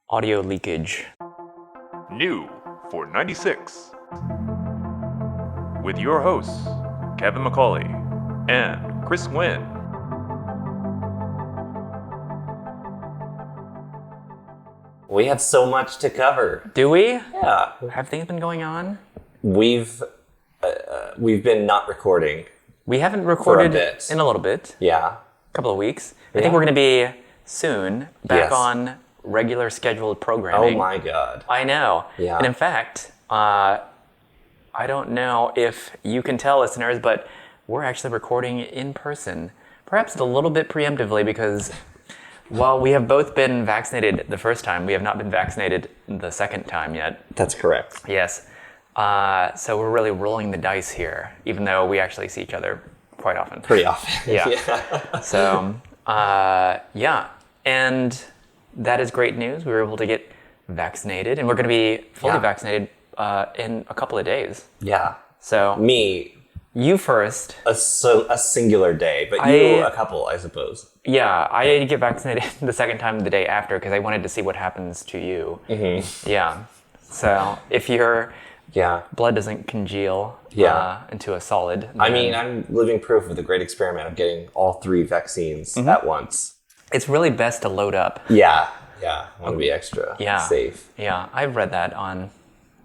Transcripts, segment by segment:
Audio leakage. New for 96. With your hosts, Kevin McCauley and Chris Nguyen. We have so much to cover. Do we? Yeah. Have things been going on? We've been not recording. We haven't recorded bit. in a little bit. Yeah. A couple of weeks. I think we're going to be soon back Yes. on regular scheduled programming. Oh my God. I know. Yeah. And in fact, I don't know if you can tell, listeners, but we're actually recording in person. Perhaps a little bit preemptively because while we have both been vaccinated the first time, we have not been vaccinated the second time yet. That's correct. Yes. So we're really rolling the dice here, even though we actually see each other quite often. Pretty often. Yeah. So, yeah. And that is great news. We were able to get vaccinated, and we're going to be fully vaccinated in a couple of days. Yeah. So, Me, you first. a singular day, but you a couple, I suppose. Yeah, I did get vaccinated the second time the day after because I wanted to see what happens to you. Mm-hmm. Yeah. So, if your blood doesn't congeal into a solid. I mean, I'm living proof of the great experiment of getting all 3 vaccines at once. It's really best to load up. Yeah. I want to be extra safe. Yeah, I've read that on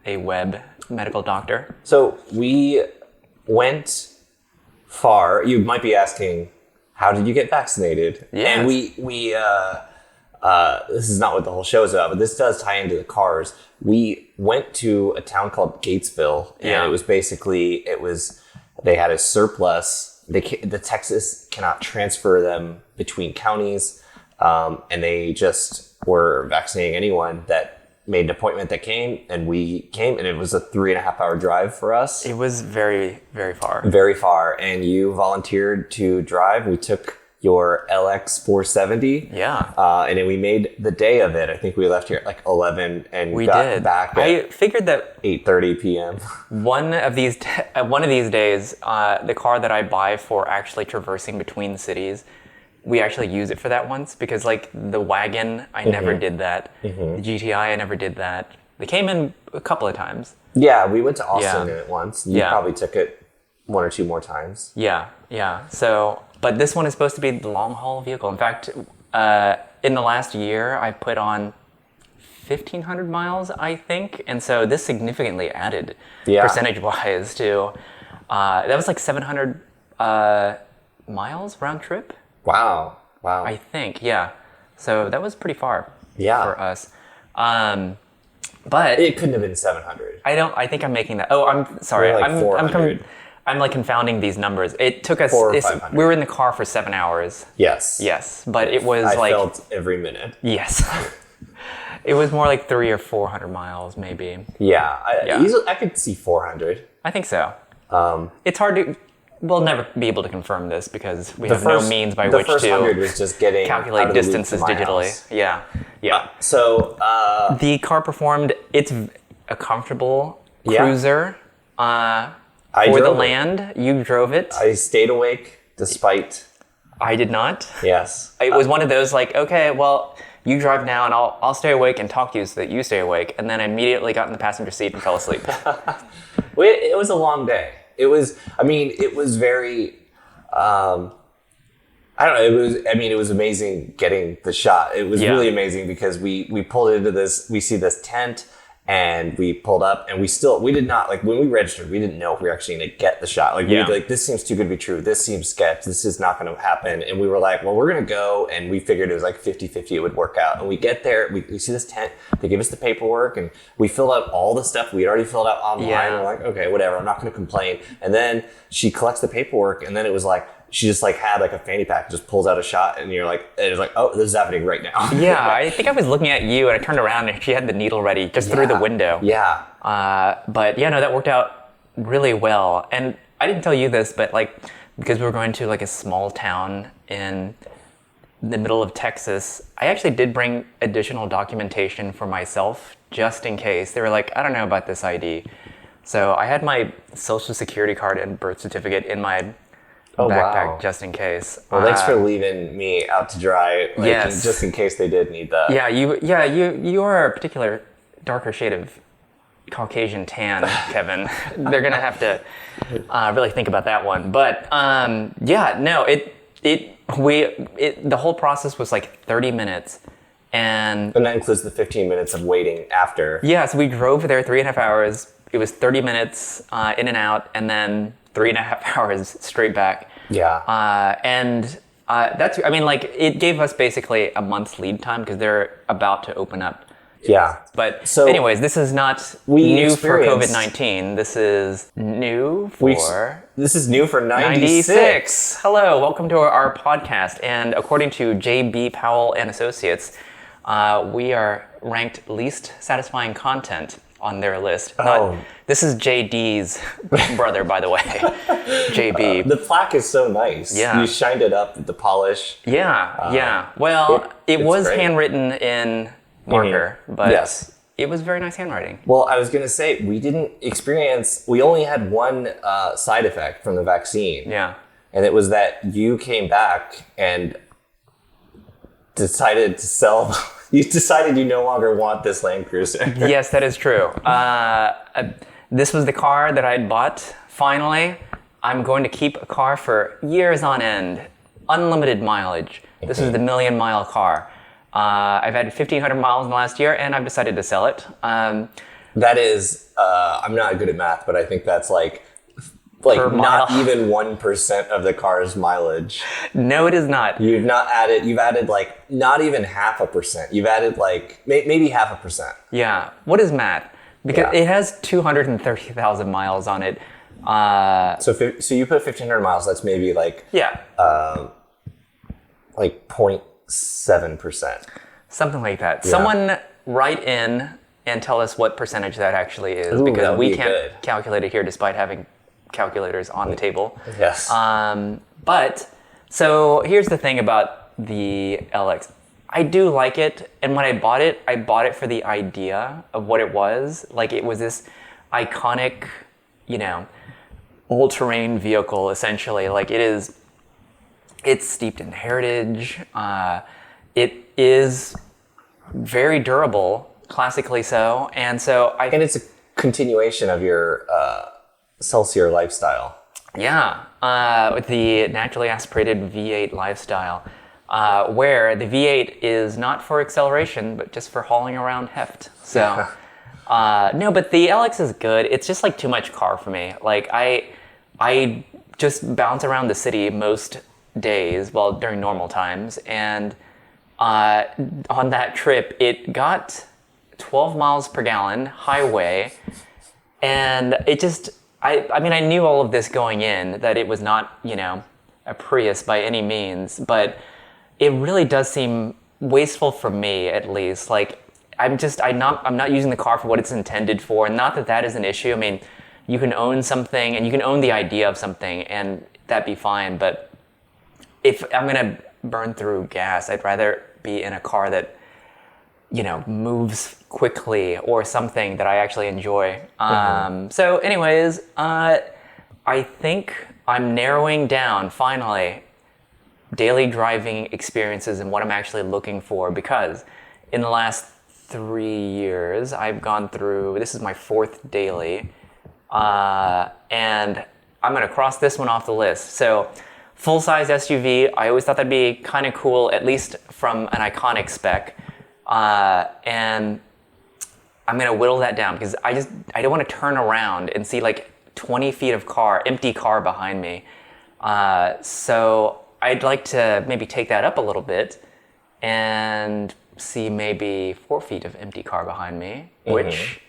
a web medical doctor. So we went far. You might be asking, how did you get vaccinated? Yes. And we this is not what the whole show is about, but this does tie into the cars. We went to a town called Gatesville, and it was basically, they had a surplus. The Texas cannot transfer them between counties, and they just were vaccinating anyone that made an appointment that came, and we came, and it was a 3.5 hour drive for us. It was very, very far. Very far, and you volunteered to drive. We took your LX 470. Yeah. And then we made the day of it. I think we left here at like 11 and We got did. back I at figured that 8:30 p.m. one of these days, the car that I buy for actually traversing between cities, we actually use it for that once because like the wagon, I never did that. The GTI, I never did that. They came in a couple of times. Yeah, we went to Austin in it once. You probably took it 1 or 2 more times. Yeah. So, but this one is supposed to be the long haul vehicle. In fact, in the last year, I put on 1,500 miles, I think. And so this significantly added percentage-wise to, that was like 700 miles round trip. Wow. I think, yeah. So that was pretty far for us. But it couldn't have been 700. I think I'm making that. Oh, I'm sorry. Like 400. I'm like confounding these numbers. It took us. 400 or 500. We were in the car for 7 hours. Yes. But it was I like. felt every minute. Yes. It was more like 300 or 400 miles, maybe. Yeah. I could see 400. I think so. It's hard to. We'll never be able to confirm this because we have no means by which the first 100 to was just getting calculate out of the distances loop to my digitally. house. Yeah. So The car performed. It's a comfortable cruiser. For the land, you drove it. I stayed awake despite. I did not. Yes. It was one of those like, okay, well, you drive now and I'll stay awake and talk to you so that you stay awake. And then I immediately got in the passenger seat and fell asleep. It was a long day. It was very, I don't know. It was amazing getting the shot. It was really amazing because we pulled into this, we see this tent and we pulled up and we did not, like when we registered, we didn't know if we were actually going to get the shot. Like, this seems too good to be true. This seems sketch. This is not going to happen. And we were like, well, we're going to go. And we figured it was like 50-50 it would work out. And we get there, we see this tent, they give us the paperwork and we filled out all the stuff we had already filled out online. Yeah. We're like, okay, whatever. I'm not going to complain. And then she collects the paperwork and then it was like, she just like had like a fanny pack, just pulls out a shot and you're like, it was like, oh, this is happening right now. Yeah, I think I was looking at you and I turned around and she had the needle ready just through the window. Yeah. But yeah, no, that worked out really well. And I didn't tell you this, but like, because we were going to like a small town in the middle of Texas, I actually did bring additional documentation for myself just in case. They were like, I don't know about this ID. So I had my social security card and birth certificate in my backpack wow. just in case. Well, thanks for leaving me out to dry, like, Yes. just in case they did need that. You are a particular darker shade of Caucasian tan, Kevin. They're gonna have to really think about that one. But the whole process was like 30 minutes. And that includes the 15 minutes of waiting after. Yeah, so we drove there 3.5 hours. It was 30 minutes in and out, and then 3.5 hours straight back. Yeah. It gave us basically a month's lead time because they're about to open up. Yeah. But so anyways, this is not new for COVID-19. This is new for... This is new for 96. 96. Hello, welcome to our podcast. And according to J.B. Powell and Associates, we are ranked least satisfying content on their list. This is JD's brother, by the way. JB. The plaque is so nice. Yeah. You shined it up with the polish. Yeah. Well, it was great. handwritten in marker, but yes. It was very nice handwriting. Well, I was going to say, we only had one side effect from the vaccine. Yeah. And it was that you came back and decided to sell... You decided you no longer want this Land Cruiser. Yes, that is true. This was the car that I'd bought. Finally, I'm going to keep a car for years on end. Unlimited mileage. This is the million-mile car. I've had 1,500 miles in the last year, and I've decided to sell it. That is, I'm not good at math, but I think that's like not even 1% of the car's mileage. No, it is not. You've added like not even 0.5%. You've added like maybe 0.5%. Yeah. What is math? Because it has 230,000 miles on it. So you put 1,500 miles, that's maybe like... Yeah. Like 0.7%. Something like that. Yeah. Someone write in and tell us what percentage that actually is. Ooh, because that would we be can't good. calculate it here despite having calculators on the table. Yes. But so here's the thing about the LX. I do like it, and when I bought it for the idea of what it was. Like, it was this iconic, all-terrain vehicle, essentially. Like, it's steeped in heritage. It is very durable, classically so, and it's a continuation of your Celsior lifestyle. Yeah, with the naturally aspirated V8 lifestyle, where the V8 is not for acceleration, but just for hauling around heft. So, no, but the LX is good. It's just like too much car for me. Like, I just bounce around the city most days, during normal times, and on that trip, it got 12 miles per gallon highway, and it just... I knew all of this going in, that it was not, a Prius by any means, but it really does seem wasteful for me, at least. Like, I'm not using the car for what it's intended for, and not that that is an issue. I mean, you can own something, and you can own the idea of something, and that'd be fine, but if I'm gonna burn through gas, I'd rather be in a car that, moves quickly, or something that I actually enjoy. So anyways, I think I'm narrowing down, finally, daily driving experiences and what I'm actually looking for, because in the last 3 years, I've gone through, this is my 4th daily, and I'm gonna cross this one off the list. So, full-size SUV, I always thought that'd be kind of cool, at least from an iconic spec. And I'm gonna whittle that down because I don't want to turn around and see like 20 feet of empty car behind me. So I'd like to maybe take that up a little bit and see maybe 4 feet of empty car behind me, which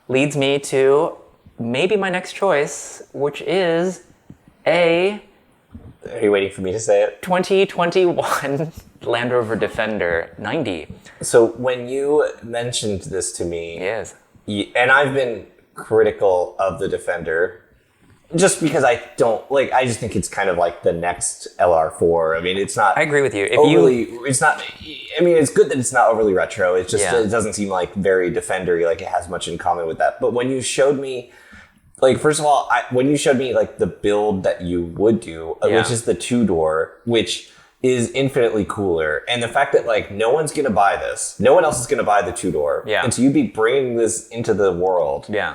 leads me to maybe my next choice, which is a... Are you waiting for me to say it? 2021 Land Rover Defender 90. So when you mentioned this to me, Yes. And I've been critical of the Defender, just because I just think it's kind of like the next LR4. I mean, it's not... I agree with you. It's not... I mean, it's good that it's not overly retro. It's just, Yeah. It doesn't seem like very Defender-y, like it has much in common with that. But when you showed me like, first of all, when you showed me like the build that you would do, which is the 2-door, which is infinitely cooler. And the fact that like no one's going to buy this, no one else is going to buy the 2-door. Yeah. And so you'd be bringing this into the world. Yeah.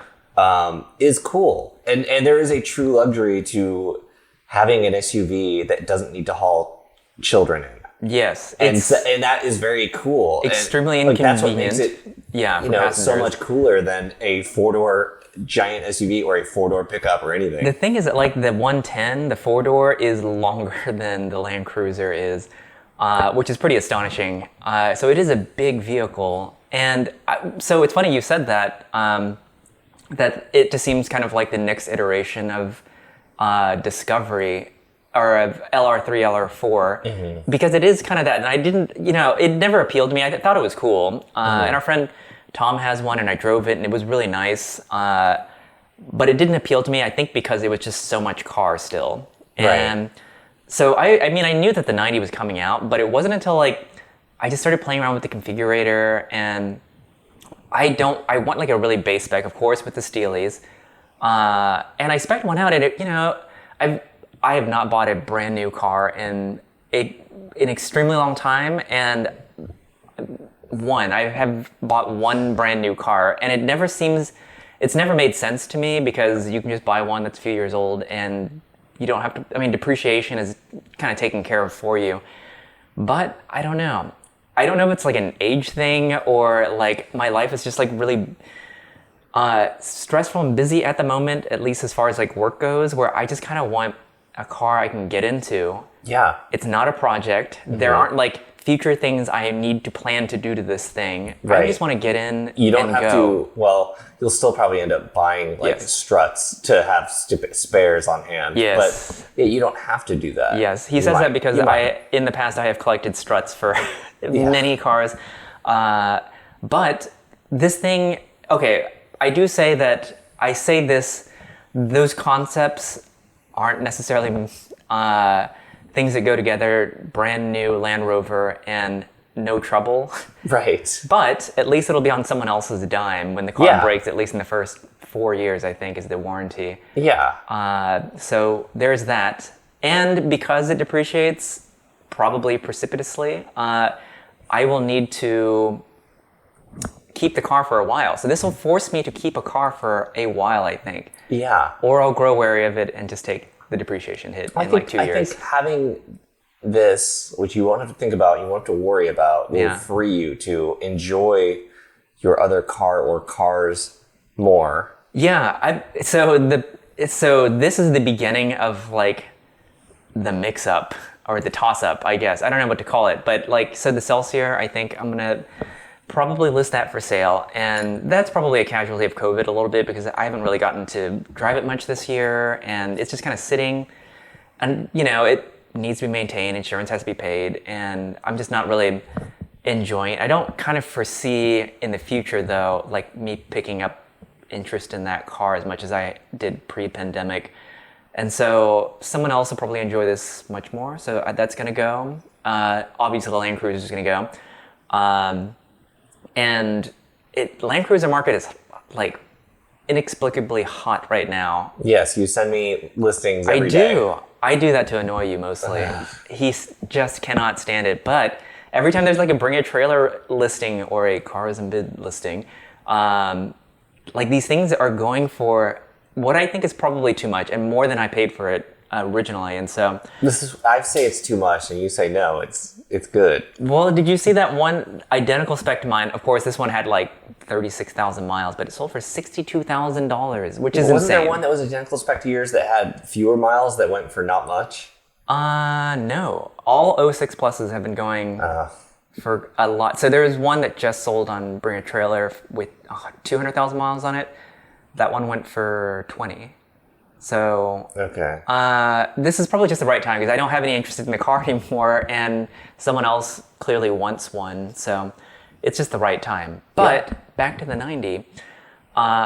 Is cool. And there is a true luxury to having an SUV that doesn't need to haul children in. Yes. And that is very cool. Extremely and, inconvenient. Like, that's what makes it, so much cooler than a 4-door giant SUV or a 4-door pickup or anything. The thing is that like the 110, the 4-door is longer than the Land Cruiser is, which is pretty astonishing. So it is a big vehicle. And so it's funny you said that, that it just seems kind of like the next iteration of Discovery or of LR3, LR4, because it is kind of that. And I didn't, it never appealed to me. I thought it was cool. And our friend Tom has one, and I drove it, and it was really nice. But it didn't appeal to me, I think, because it was just so much car still. And so, I mean, I knew that the 90 was coming out, but it wasn't until, like, I just started playing around with the configurator, and I want, like, a really base spec, of course, with the Steelies. And I spec'd one out, and I have not bought a brand new car in an extremely long time, and I have bought one brand new car, and it's never made sense to me, because you can just buy one that's a few years old and you don't have to, I mean, depreciation is kind of taken care of for you. But I don't know. I don't know if it's like an age thing or like my life is just like really stressful and busy at the moment, at least as far as like work goes, where I just kind of want a car I can get into. Yeah. It's not a project. There aren't like future things I need to plan to do to this thing. Right. I just want to get in. You don't have go. to. Well, you'll still probably end up buying like struts to have stupid spares on hand. Yes. But you don't have to do that. Yes, he says that because in the past I have collected struts for many cars. But this thing, okay, I do say that those concepts aren't necessarily things that go together, brand new Land Rover and no trouble. Right. But at least it'll be on someone else's dime when the car breaks, at least in the first 4 years, I think, is the warranty. Yeah. So there's that. And because it depreciates probably precipitously, I will need to keep the car for a while. So this will force me to keep a car for a while, I think. Yeah. Or I'll grow wary of it and just take the depreciation hit in like 2 years. I think having this, which you won't have to think about, you won't have to worry about, will free you to enjoy your other car or cars more. Yeah. So this is the beginning of like the mix-up or the toss-up, I guess. I don't know what to call it, but like, so the Celsior, I think I'm gonna probably list that for sale, and that's probably a casualty of COVID a little bit because I haven't really gotten to drive it much this year, and it's just kind of sitting, and it needs to be maintained, insurance has to be paid, and I'm just not really enjoying it. I don't kind of foresee in the future though, like me picking up interest in that car as much as I did pre-pandemic, and so someone else will probably enjoy this much more, so that's gonna go. Obviously the Land Cruiser is gonna go. And Land Cruiser market is like inexplicably hot right now. Yes, you send me listings every day. I do that to annoy you mostly. He just cannot stand it. But every time there's like a Bring a Trailer listing or a Cars and Bid listing, like these things are going for what I think is probably too much and more than I paid for it originally. And so I say it's too much and you say no, it's good. Well, did you see that one identical spec to mine? Of course, this one had like 36,000 miles, but it sold for $62,000, which is insane. Wasn't there one that was identical spec to yours that had fewer miles that went for not much? No. All 06 Pluses have been going for a lot. So there's one that just sold on Bring a Trailer with 200,000 miles on it. That one went for 20. So this is probably just the right time because I don't have any interest in the car anymore, and someone else clearly wants one. So it's just the right time. But back to the 90.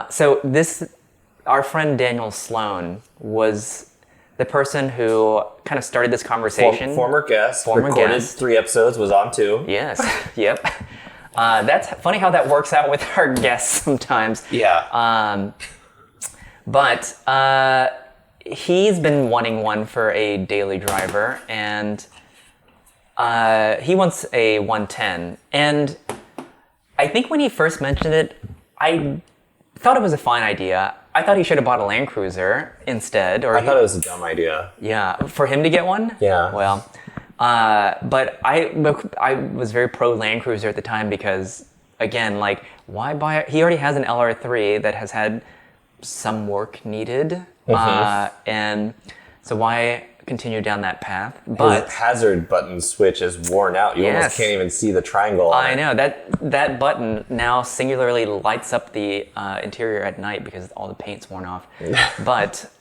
So our friend Daniel Sloan was the person who kind of started this conversation. Former guest. Recorded 3 episodes, was on 2. Yes. Yep. That's funny how that works out with our guests sometimes. Yeah. But he's been wanting one for a daily driver, and he wants a 110. And I think when he first mentioned it, I thought it was a fine idea. I thought he should have bought a Land Cruiser instead. Or I thought it was a dumb idea. Yeah, for him to get one? Yeah. Well, but I was very pro Land Cruiser at the time because, again, like, why buy it? He already has an LR3 that has had some work needed. And so why continue down that path? But His hazard button switch is worn out. You almost can't even see the triangle on I it. know that button now singularly lights up the interior at night because all the paint's worn off. But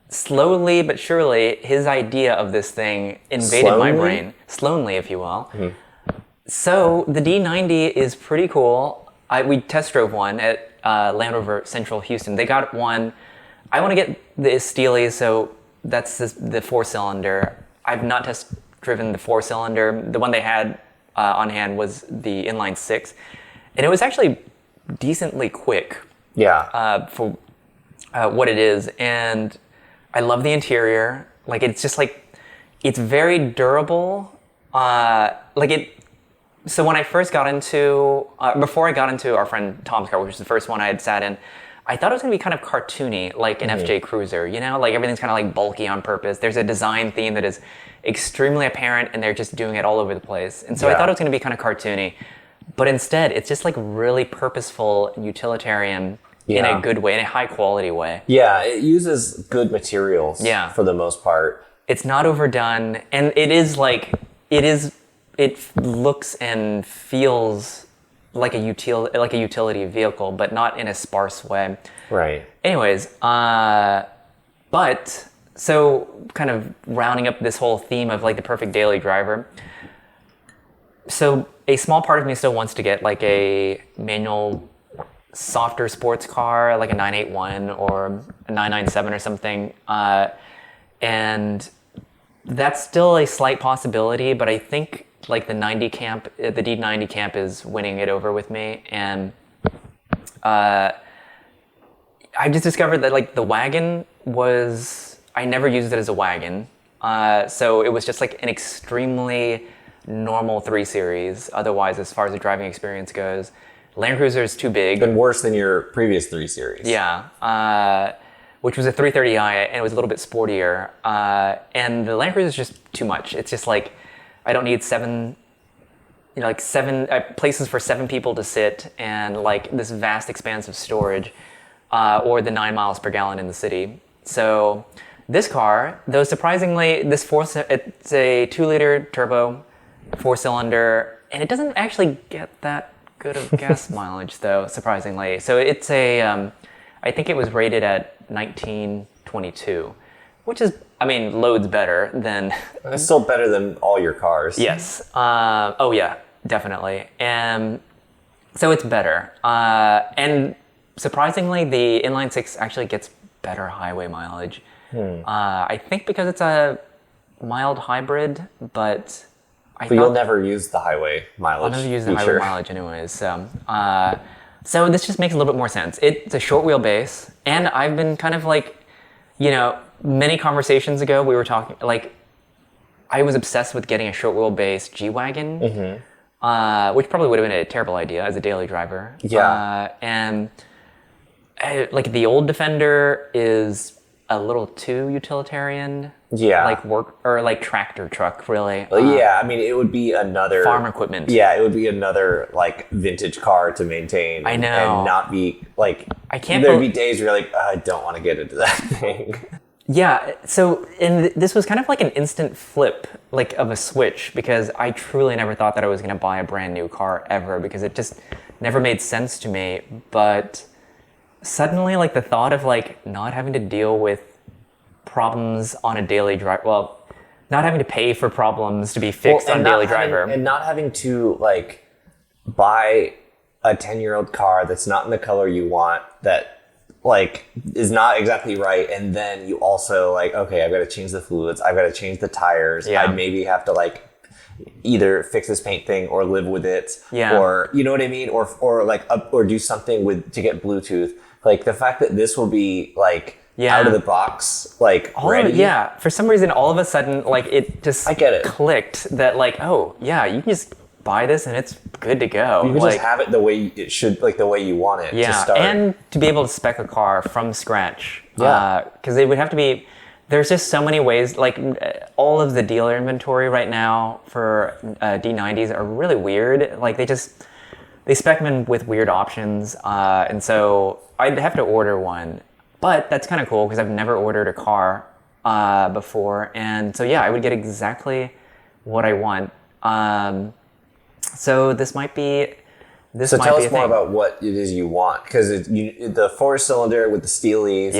slowly but surely, his idea of this thing invaded my brain. Slowly, if you will. So the D90 is pretty cool. We test drove one at Land Rover Central Houston. They got one. I want to get the Steely, so that's the 4-cylinder. I've not test driven the 4-cylinder. The one they had on hand was the inline 6, and it was actually decently quick. Yeah. For what it is, and I love the interior. Like, it's just like, it's very durable. So when I first got into, before I got into our friend Tom's car, which was the first one I had sat in, I thought it was going to be kind of cartoony, like an FJ Cruiser, you know? Like, everything's kind of like bulky on purpose. There's a design theme that is extremely apparent, and they're just doing it all over the place. And so I thought it was going to be kind of cartoony. But instead, it's just like really purposeful and utilitarian in a good way, in a high quality way. Yeah, it uses good materials for the most part. It's not overdone, and it looks and feels like a utility vehicle, but not in a sparse way. Right. Anyways, but so kind of rounding up this whole theme of like the perfect daily driver. So a small part of me still wants to get like a manual, softer sports car, like a 981 or a 997 or something. And that's still a slight possibility, but I think like the D90 camp is winning it over with me. And I just discovered that like the wagon I never used it as a wagon. So it was just like an extremely normal 3 Series. Otherwise, as far as the driving experience goes, Land Cruiser is too big. Been worse than your previous 3 Series. Yeah. Which was a 330i, and it was a little bit sportier. And the Land Cruiser is just too much. It's just like, I don't need seven places for 7 people to sit, and like this vast expanse of storage, or the 9 miles per gallon in the city. So this car, though surprisingly, it's a 2-liter turbo, 4-cylinder, and it doesn't actually get that good of gas mileage, though, surprisingly. So it's I think it was rated at 1922, which is, loads better than... It's still better than all your cars. Yes. Oh, yeah, definitely. And so it's better. And surprisingly, the inline 6 actually gets better highway mileage. I think because it's a mild hybrid, but you'll never use the highway mileage. I'll never use the highway mileage anyways. So this just makes a little bit more sense. It's a short wheelbase, and I've been kind of like, many conversations ago we were talking, like, I was obsessed with getting a short wheelbase G-Wagon, which probably would have been a terrible idea as a daily driver. Yeah. And like the old Defender is a little too utilitarian. Yeah. Like work or like tractor truck, really. It would be another farm equipment. Yeah, it would be another like vintage car to maintain. I know. And not be like, I can't. There'd be days where you're like, I don't want to get into that thing. Yeah. So, and this was kind of like an instant flip, like of a switch, because I truly never thought that I was going to buy a brand new car ever, because it just never made sense to me. But suddenly, like the thought of like not having to deal with problems on a daily drive, not having to pay for problems to be fixed on daily driver, and not having to like buy a 10-year-old car that's not in the color you want, that like is not exactly right, and then you also like, okay, I've got to change the fluids, I've got to change the tires, I maybe have to like either fix this paint thing or live with it, Yeah. or you know what I mean, or like or do something with to get Bluetooth. Like the fact that this will be like out of the box, like ready. Yeah, for some reason, all of a sudden, like it just I get it. clicked that like, oh yeah, you can just buy this and it's good to go. You can like, just have it the way it should, like the way you want it to yeah, start. and to be able to spec a car from scratch. Yeah. Because it would have to be. There's just so many ways. Like all of the dealer inventory right now for D90s are really weird. Like they spec them in with weird options, and so I'd have to order one. But that's kind of cool because I've never ordered a car before, and so yeah, I would get exactly what I want. So this might be. So tell us more about what it is you want, because the 4-cylinder with the steelies,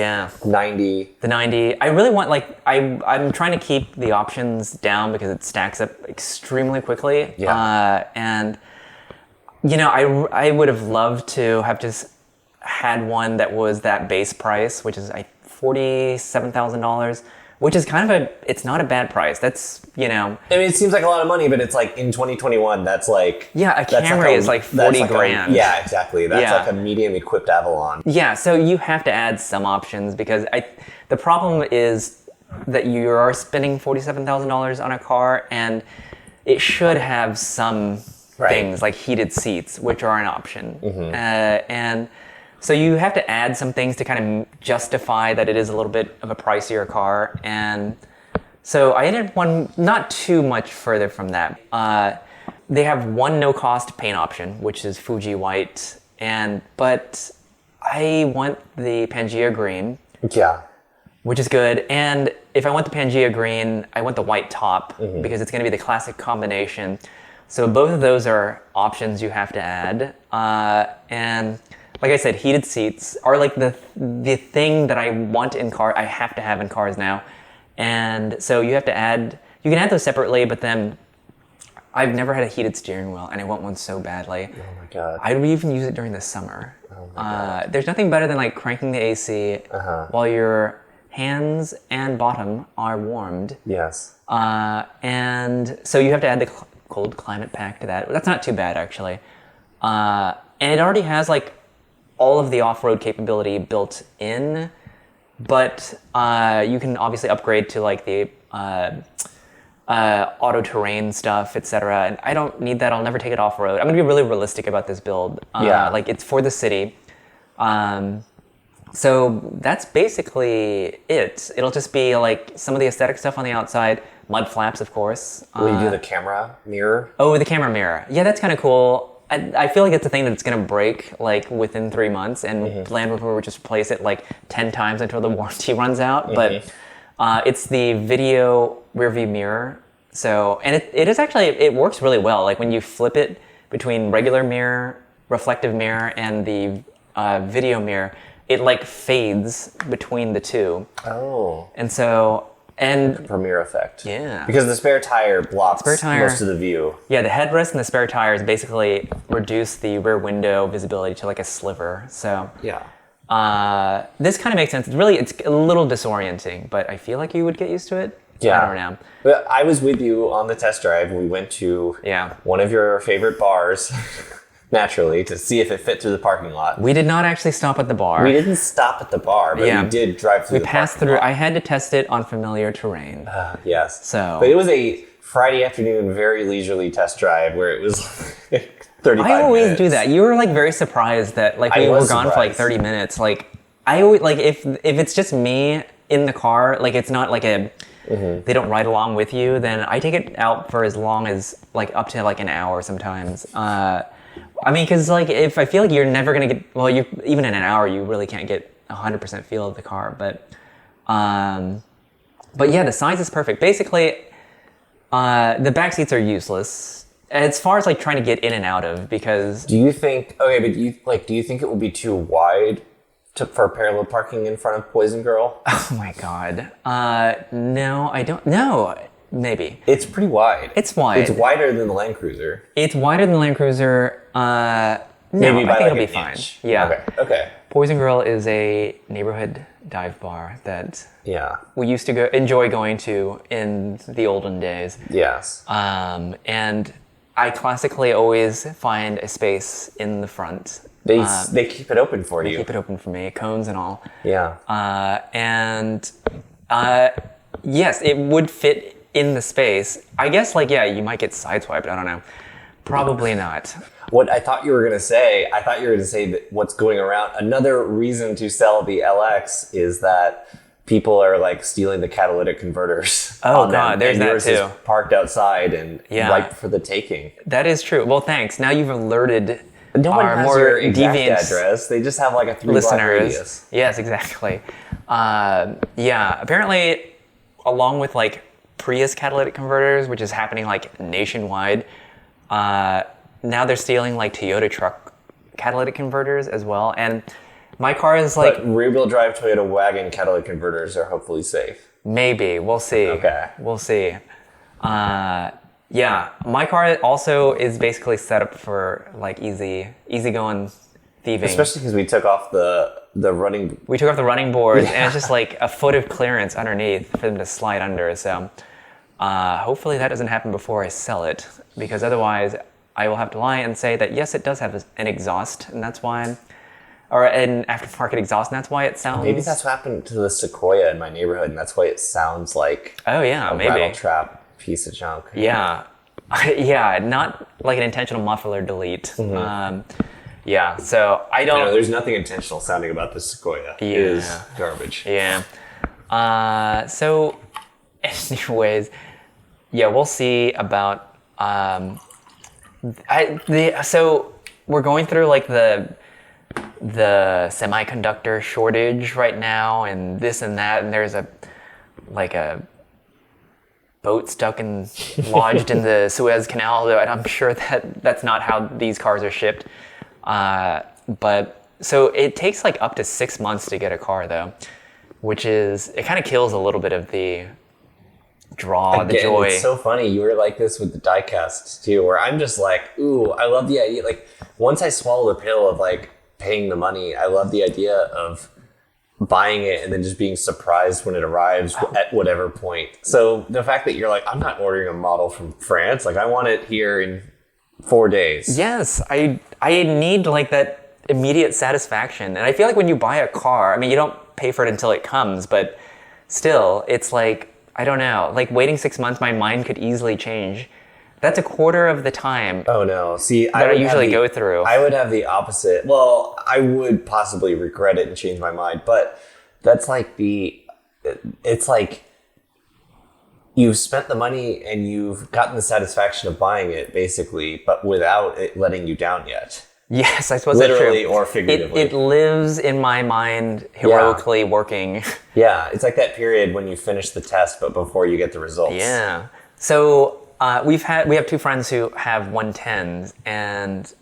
90. The 90. I really want, like, I'm trying to keep the options down because it stacks up extremely quickly. Yeah. And, you know, I would have loved to have just had one that was that base price, which is $47,000. Which is kind of it's not a bad price. That's, you know. I mean, it seems like a lot of money, but it's like in 2021, that's like. Yeah, a Camry is like 40 grand. Yeah, exactly. That's like a medium equipped Avalon. Yeah, so you have to add some options because the problem is that you are spending $47,000 on a car and it should have some things like heated seats, which are an option. And so you have to add some things to kind of justify that it is a little bit of a pricier car. And so I added one not too much further from that. They have one no-cost paint option, which is Fuji white, but I want the Pangea green. Yeah. Which is good. And if I want the Pangea green, I want the white top because it's going to be the classic combination. So both of those are options you have to add. And like I said, heated seats are like the thing that I want in car. I have to have in cars now, and so you have to add. You can add those separately, but then I've never had a heated steering wheel, and I want one so badly. Oh my god! I would even use it during the summer. Oh my god! There's nothing better than like cranking the AC while your hands and bottom are warmed. Yes. And so you have to add the cold climate pack to that. That's not too bad actually, and it already has like all of the off-road capability built in, but you can obviously upgrade to like the auto-terrain stuff, etc. And I don't need that. I'll never take it off-road. I'm gonna be really realistic about this build. Like it's for the city. So that's basically it. It'll just be like some of the aesthetic stuff on the outside, mud flaps, of course. Will you do the camera mirror? Oh, the camera mirror. Yeah, that's kind of cool. I feel like it's a thing that's going to break like within 3 months, and Land Rover would just replace it like 10 times until the warranty runs out. But it's the video rearview mirror. So, and it is actually, it works really well. Like when you flip it between regular mirror, reflective mirror, and the video mirror, it like fades between the two. Oh. And so, and premiere effect. Yeah. Because the spare tire blocks most of the view. Yeah, the headrest and the spare tires basically reduce the rear window visibility to like a sliver. So yeah. This kind of makes sense. It's a little disorienting, but I feel like you would get used to it. Yeah. I don't know. But I was with you on the test drive. We went to one of your favorite bars. Naturally, to see if it fit through the parking lot. We did not actually stop at the bar. We didn't stop at the bar, but we did drive through the parking lot. We passed through. I had to test it on familiar terrain. Yes. But it was a Friday afternoon, very leisurely test drive where it was 35 minutes. I always do that. You were like very surprised that like we were gone for like 30 minutes. Like I always like if it's just me in the car, like it's not like a they don't ride along with you, then I take it out for as long as like up to like an hour sometimes. I mean, because like if I feel like you're never gonna get you even in an hour you really can't get 100% feel of the car, but yeah, the size is perfect. Basically, the back seats are useless as far as like trying to get in and out of because. Do you think? Okay, but do you think it will be too wide for parallel parking in front of Poison Girl? Oh my god, no, I don't. No. Maybe. It's pretty wide. It's wide. It's wider than the Land Cruiser. It's wider than the Land Cruiser. No, Maybe I by think it'll like be an fine. inch. Yeah. Okay. Poison Grill is a neighborhood dive bar that Yeah. we used to enjoy going to in the olden days. Yes. And I classically always find a space in the front. They keep it open for you. Keep it open for me, cones and all. Yeah. Yes, it would fit in the space. I guess, you might get sideswiped. I don't know. Probably not. What I thought you were going to say, that what's going around, another reason to sell the LX is that people are like stealing the catalytic converters. Oh God, there's that too. Yours is parked outside and ripe for the taking. That is true. Well, thanks. Now you've alerted No one our has more your exact deviant address. They just have like a 3-block listeners. radius. Yes, exactly. Apparently, along with like Prius catalytic converters, which is happening like nationwide, now they're stealing like Toyota truck catalytic converters as well. And my car is like... But rear-wheel drive Toyota wagon catalytic converters are hopefully safe. Maybe. We'll see. Okay. We'll see. My car also is basically set up for like easy-going thieving. Especially because we took off the running... We took off the running boards, and it's just like a foot of clearance underneath for them to slide under. So hopefully that doesn't happen before I sell it, because otherwise I will have to lie and say that yes, it does have an exhaust, and that's why, or an aftermarket exhaust, and that's why it sounds. Maybe that's what happened to the Sequoia in my neighborhood, and that's why it sounds like maybe rattle trap piece of junk. Yeah, not like an intentional muffler delete. Mm-hmm. So I don't. No, there's nothing intentional sounding about the Sequoia. Yeah. It is garbage. Yeah. So, anyways, we'll see about. So we're going through like the semiconductor shortage right now, and this and that, and there's a boat lodged in the Suez Canal, and I'm sure that's not how these cars are shipped. But so it takes like up to 6 months to get a car though, which is, it kind of kills a little bit of the draw, the joy. It's so funny. You were like this with the diecasts too, where I'm just like, ooh, I love the idea. Like once I swallow the pill of like paying the money, I love the idea of buying it and then just being surprised when it arrives at whatever point. So the fact that you're like, I'm not ordering a model from France. Like I want it here in 4 days. Yes, I need like that immediate satisfaction. And I feel like when you buy a car, I mean, you don't pay for it until it comes, but still, it's like, I don't know, like waiting 6 months, my mind could easily change. That's a quarter of the time. Oh no. See, I usually go through. I would have the opposite. Well, I would possibly regret it and change my mind, but that's like it's like you've spent the money and you've gotten the satisfaction of buying it basically, but without it letting you down yet. Yes, I suppose that's true. Literally or figuratively. It lives in my mind heroically working. Yeah, it's like that period when you finish the test, but before you get the results. Yeah. So we have two friends who have 110s, and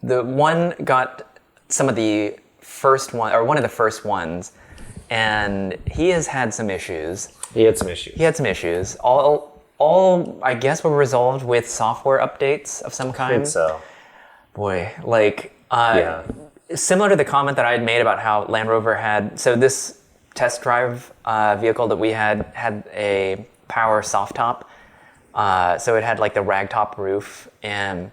the one got some of the first one, or one of the first ones, and he has had some issues. He had some issues. All I guess were resolved with software updates of some kind. I think so. Boy, similar to the comment that I had made about how Land Rover had, so this test drive vehicle that we had a power soft top. So it had like the ragtop roof, and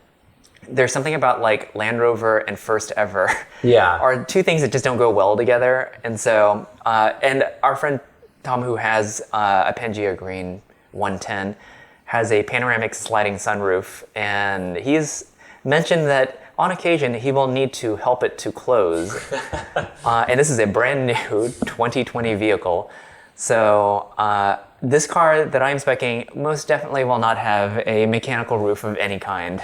there's something about like Land Rover and First Ever are two things that just don't go well together. And so, and our friend Tom, who has a Pangea Green 110, has a panoramic sliding sunroof, and he's mentioned that on occasion he will need to help it to close. And this is a brand new 2020 vehicle. So this car that I'm speccing most definitely will not have a mechanical roof of any kind.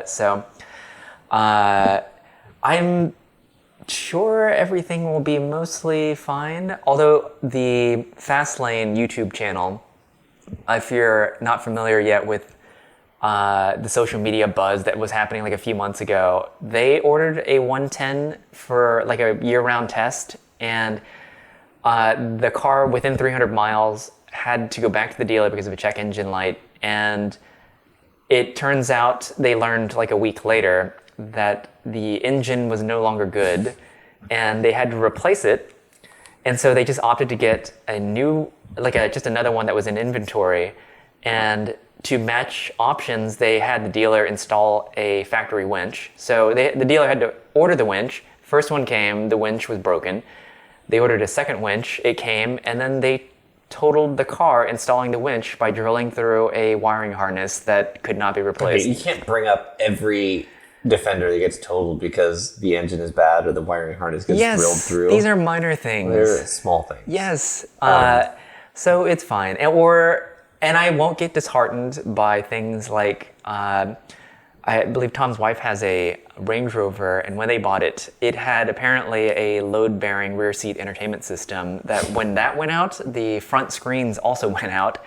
So I'm sure everything will be mostly fine. Although the Fastlane YouTube channel, if you're not familiar yet with the social media buzz that was happening like a few months ago, they ordered a 110 for like a year-round test, and the car within 300 miles had to go back to the dealer because of a check engine light, and it turns out they learned like a week later that the engine was no longer good and they had to replace it. And so they just opted to get a new, just another one that was in inventory. And to match options, they had the dealer install a factory winch. So the dealer had to order the winch. First one came, the winch was broken. They ordered a second winch, it came, and then they totaled the car installing the winch by drilling through a wiring harness that could not be replaced. Okay, you can't bring up every Defender that gets totaled because the engine is bad or the wiring harness gets drilled through. These are minor things. They're small things. Yes. So it's fine. And I won't get disheartened by things like, I believe Tom's wife has a Range Rover, and when they bought it, it had apparently a load-bearing rear seat entertainment system that when that went out, the front screens also went out.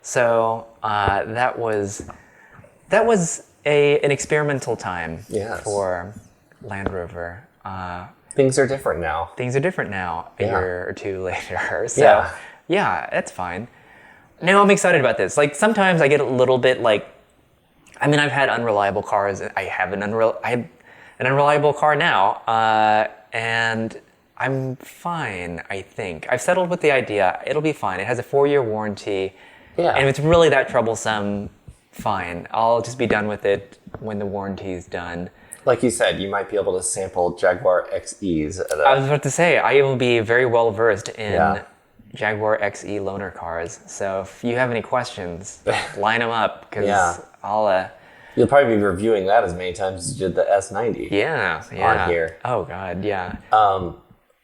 So that was an experimental time for Land Rover. Things are different now. Things are different now, a year or two later. So yeah, that's fine. No, I'm excited about this. Like sometimes I get a little bit like, I mean, I've had unreliable cars. I have an unreliable car now, and I'm fine, I think. I've settled with the idea. It'll be fine. It has a 4-year warranty. Yeah. And if it's really that troublesome, fine. I'll just be done with it when the warranty is done. Like you said, you might be able to sample Jaguar XEs. I was about to say, I will be very well versed in Jaguar XE loaner cars. So if you have any questions, line them up because I'll... You'll probably be reviewing that as many times as you did the S90. Yeah. On here. Oh, God, yeah.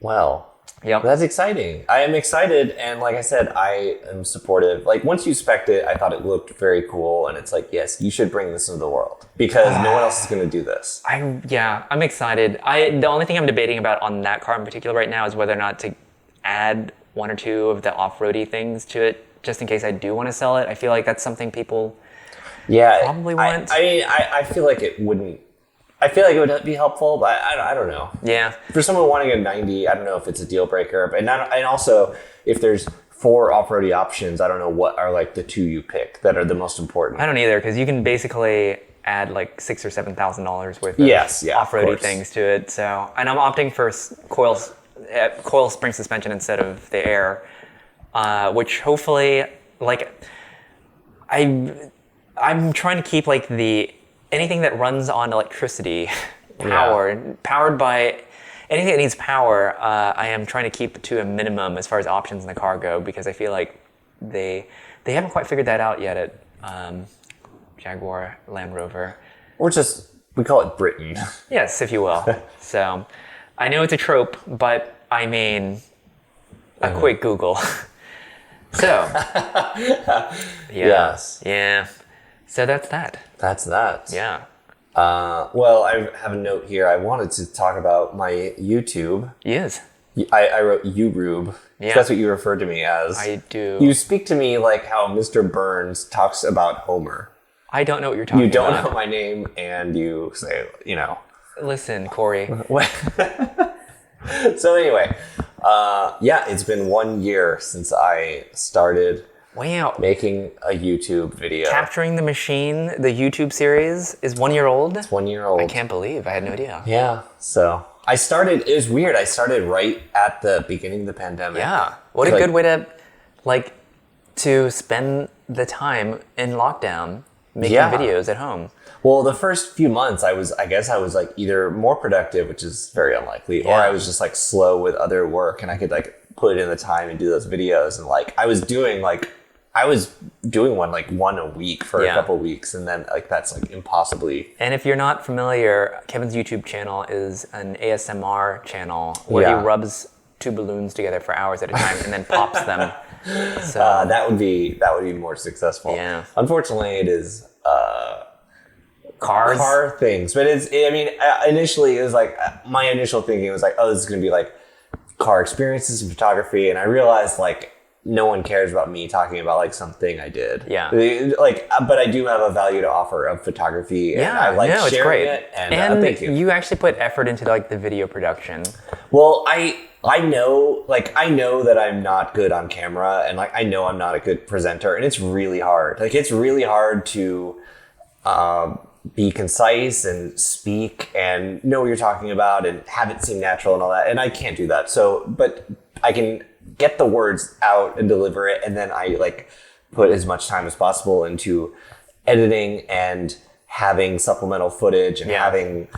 Well, that's exciting. I am excited, and like I said, I am supportive. Like, once you spec'd it, I thought it looked very cool, and it's like, yes, you should bring this into the world, because no one else is going to do this. I'm excited. The only thing I'm debating about on that car in particular right now is whether or not to add 1 or 2 of the off-roady things to it, just in case I do want to sell it. I feel like that's something people... probably want. I feel like it wouldn't. I feel like it would be helpful, but I don't know. Yeah. For someone wanting a 90, I don't know if it's a deal breaker. And also, if there's 4 off-roady options, I don't know what are like the 2 you pick that are the most important. I don't either, because you can basically add like $6,000 or $7,000 worth of off-roady things to it. So, and I'm opting for coil spring suspension instead of the air, which hopefully, like, I'm trying to keep like anything that runs on electricity powered by anything that needs power. I am trying to keep to a minimum as far as options in the car go, because I feel like they haven't quite figured that out yet at Jaguar Land Rover. We call it Britain. Yes, if you will. So I know it's a trope, but I mean a quick Google. So yes. Yeah. So that's that. That's that. Yeah. Well, I have a note here. I wanted to talk about my YouTube. Yes. I wrote YouRube. Yeah. That's what you referred to me as. I do. You speak to me like how Mr. Burns talks about Homer. I don't know what you're talking about. You don't know my name, and you say, Listen, Corey. So anyway, it's been 1 year since I started making a YouTube video. Capturing the Machine, the YouTube series, is 1 year old? It's 1 year old. I can't believe. I had no idea. Yeah. So it was weird. I started right at the beginning of the pandemic. Yeah. What a good way to spend the time in lockdown making videos at home. Well, the first few months, I guess I was like either more productive, which is very unlikely, or I was just like slow with other work, and I could like put in the time and do those videos. And like I was doing one a week for a couple weeks, and then like that's like impossibly. And if you're not familiar, Kevin's YouTube channel is an ASMR channel where he rubs 2 balloons together for hours at a time and then pops them. So that would be more successful. Yeah. Unfortunately, it is car things, but initially it was like my initial thinking was like, oh, this is gonna be like car experiences and photography, and I realized like no one cares about me talking about like something I did. Yeah. But I do have a value to offer of photography, and I like sharing it. And thank you. You actually put effort into like the video production. Well, I know that I'm not good on camera, and like I know I'm not a good presenter, and it's really hard. Like it's really hard to be concise and speak and know what you're talking about and have it seem natural and all that. And I can't do that. So, but I can get the words out and deliver it. And then I like put as much time as possible into editing and having supplemental footage and having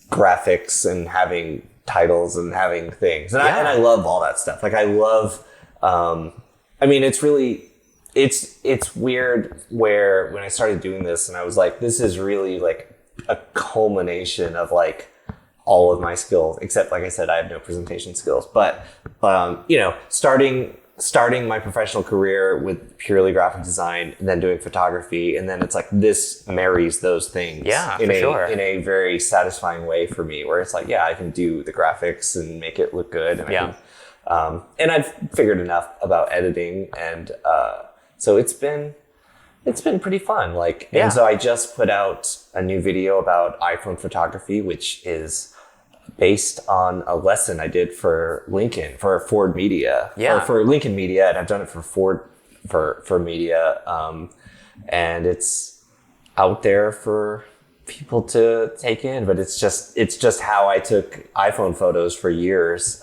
graphics and having titles and having things. And I love all that stuff. Like I love, I mean, it's really, it's weird where when I started doing this and I was like, this is really like a culmination of like all of my skills, except like I said, I have no presentation skills, but, you know, starting my professional career with purely graphic design and then doing photography. And then it's like, this marries those things in a very satisfying way for me, where it's like, yeah, I can do the graphics and make it look good. And and I've figured enough about editing and, so it's been pretty fun. Like, and so I just put out a new video about iPhone photography, which is based on a lesson I did for Lincoln, for Ford Media, or for Lincoln Media. And I've done it for Ford, for media. And it's out there for people to take in, but it's just how I took iPhone photos for years.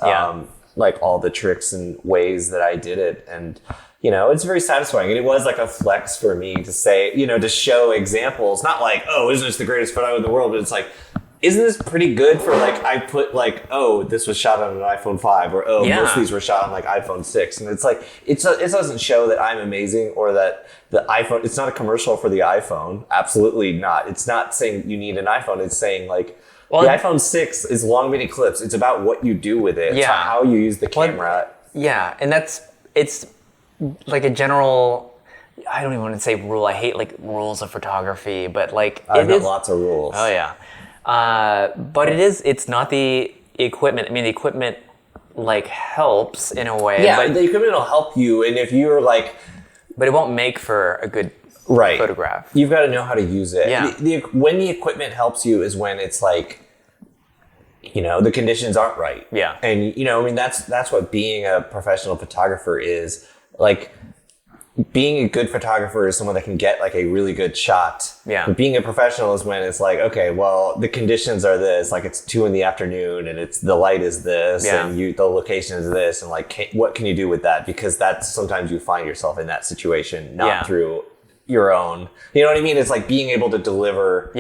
Like all the tricks and ways that I did it. And, you know, it's very satisfying. And it was like a flex for me to say, you know, to show examples, not like, oh, isn't this the greatest photo in the world? But it's like, isn't this pretty good for like, I put like, oh, this was shot on an iPhone 5 or, oh, most of these were shot on like iPhone 6. And it's like, it doesn't show that I'm amazing or that the iPhone, it's not a commercial for the iPhone. Absolutely not. It's not saying you need an iPhone. It's saying like, the iPhone 6 is long mini clips. It's about what you do with it. It's how you use the camera. And it's like a general, I don't even want to say rule. I hate like rules of photography, but like I've got lots of rules. Oh yeah. But it's not the equipment. I mean, the equipment like helps in a way. Yeah, but the equipment will help you. And if you're like, but it won't make for a good photograph. You've got to know how to use it. Yeah. When the equipment helps you is when it's like, you know, the conditions aren't right. Yeah. And, you know, I mean, that's what being a professional photographer is. Like, being a good photographer is someone that can get like a really good shot. Yeah. But being a professional is when it's like, okay, well, the conditions are this, like it's 2 p.m. and the light is this and the location is this. And like, what can you do with that? Because that's sometimes you find yourself in that situation, not through your own, you know what I mean? It's like being able to deliver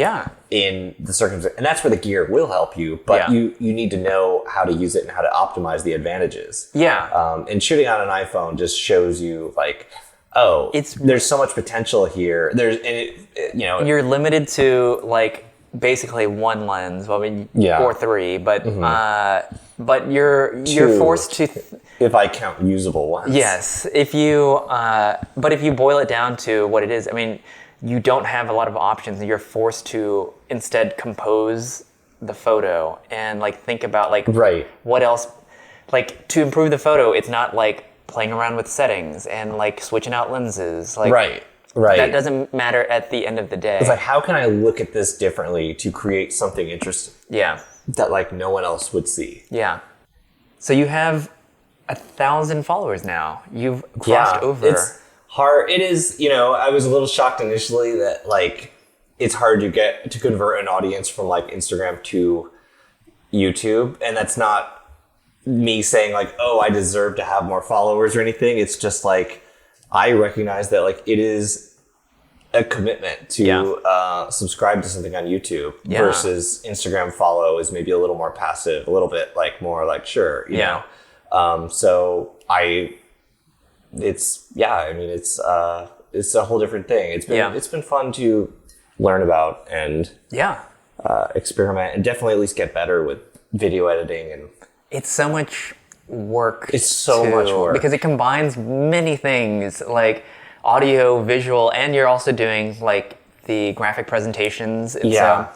in the circumstance, and that's where the gear will help you, but you need to know how to use it and how to optimize the advantages. And shooting on an iPhone just shows you like, oh, there's so much potential here. You know, you're limited to like basically one lens. Well, I mean, or 3, but but you're forced to. If I count usable ones. Yes, if you boil it down to what it is, I mean, you don't have a lot of options. You're forced to instead compose the photo and like think about like what else, like to improve the photo. It's not like playing around with settings and like switching out lenses. Like that doesn't matter at the end of the day. It's like, how can I look at this differently to create something interesting? Yeah, that like no one else would see. Yeah. So you have 1,000 followers now. You've crossed over. It's hard. It is, you know, I was a little shocked initially that like it's hard to convert an audience from like Instagram to YouTube. And that's not me saying like, oh, I deserve to have more followers or anything. It's just like, I recognize that like it is a commitment to subscribe to something on YouTube versus Instagram follow is maybe a little more passive, a little bit like more like, sure, you know? So it's a whole different thing. It's been fun to learn about and experiment and definitely at least get better with video editing. And it's so much work. It's so much work because it combines many things like audio, visual, and you're also doing like the graphic presentations. And so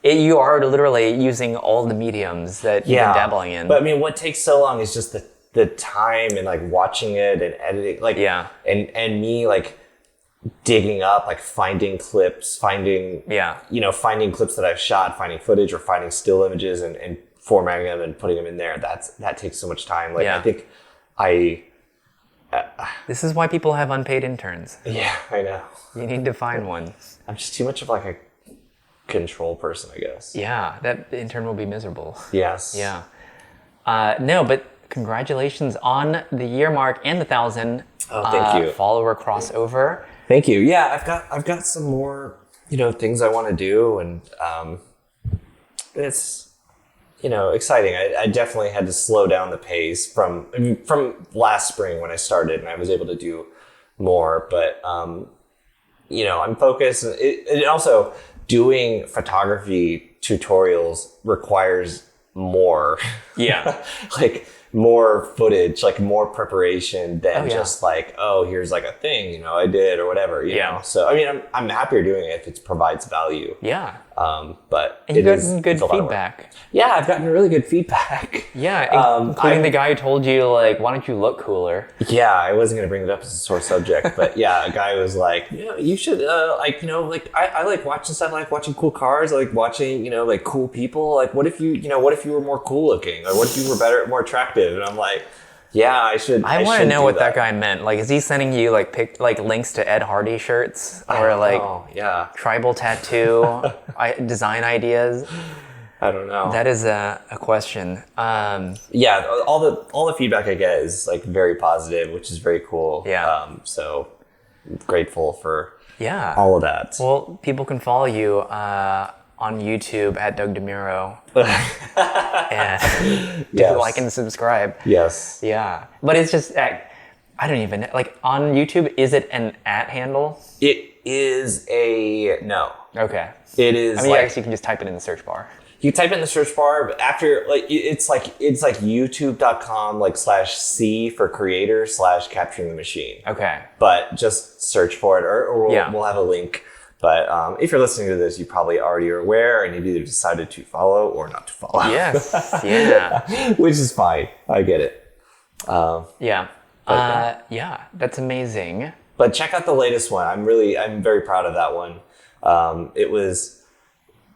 you are literally using all the mediums that you've been dabbling in. But I mean, what takes so long is just the time and like watching it and editing, like, and me like digging up, like finding clips, finding clips that I've shot, finding footage or finding still images and formatting them and putting them in there. That takes so much time. Like, I think this is why people have unpaid interns. Yeah, I know. You need to find one. I'm just too much of like control person, I guess. Yeah, that intern will be miserable. Yes. Yeah. No, but congratulations on the year mark and the 1,000 thank you. follower crossover. Thank you. Yeah, I've got some more, things I want to do, and it's exciting. I definitely had to slow down the pace from last spring when I started, and I was able to do more. But I'm focused. And also, doing photography tutorials requires more. Yeah. Like more footage, like more preparation than Oh, yeah. just like, oh, here's like a thing, I did or whatever, you know? So, I mean, I'm happier doing it if it provides value. Yeah. But And you've gotten good feedback. Yeah, I've gotten really good feedback. Yeah, including the guy who told you, like, why don't you look cooler? Yeah, I wasn't going to bring it up as a sore subject, but yeah, a guy was like, you should, I like watching stuff, I like watching cool cars, I like watching, like cool people. Like, what if you were more cool looking? Or what if you were better, more attractive? And I'm like, yeah, I should. I want to know what that guy meant. Like, is he sending you like links to Ed Hardy shirts or like tribal tattoo design ideas? I don't know. That is a question. Yeah, all the feedback I get is like very positive, which is very cool. Yeah. So grateful for Yeah. all of that. Well, people can follow you on YouTube at Doug DeMuro. And Yes. like and subscribe. Yes. Yeah. But it's just, I don't even, like on YouTube, is it an @ handle? It is no. Okay. It is. I mean, I guess you can just type it in the search bar. You type in the search bar, but after it's like youtube.com/C for creator /capturing the machine. Okay. But just search for it, or we'll have a link. But if you're listening to this, you probably already are aware, and you've either decided to follow or not to follow. Yes. Yeah. Which is fine. I get it. Yeah. Yeah. That's amazing. But check out the latest one. I'm very proud of that one. It was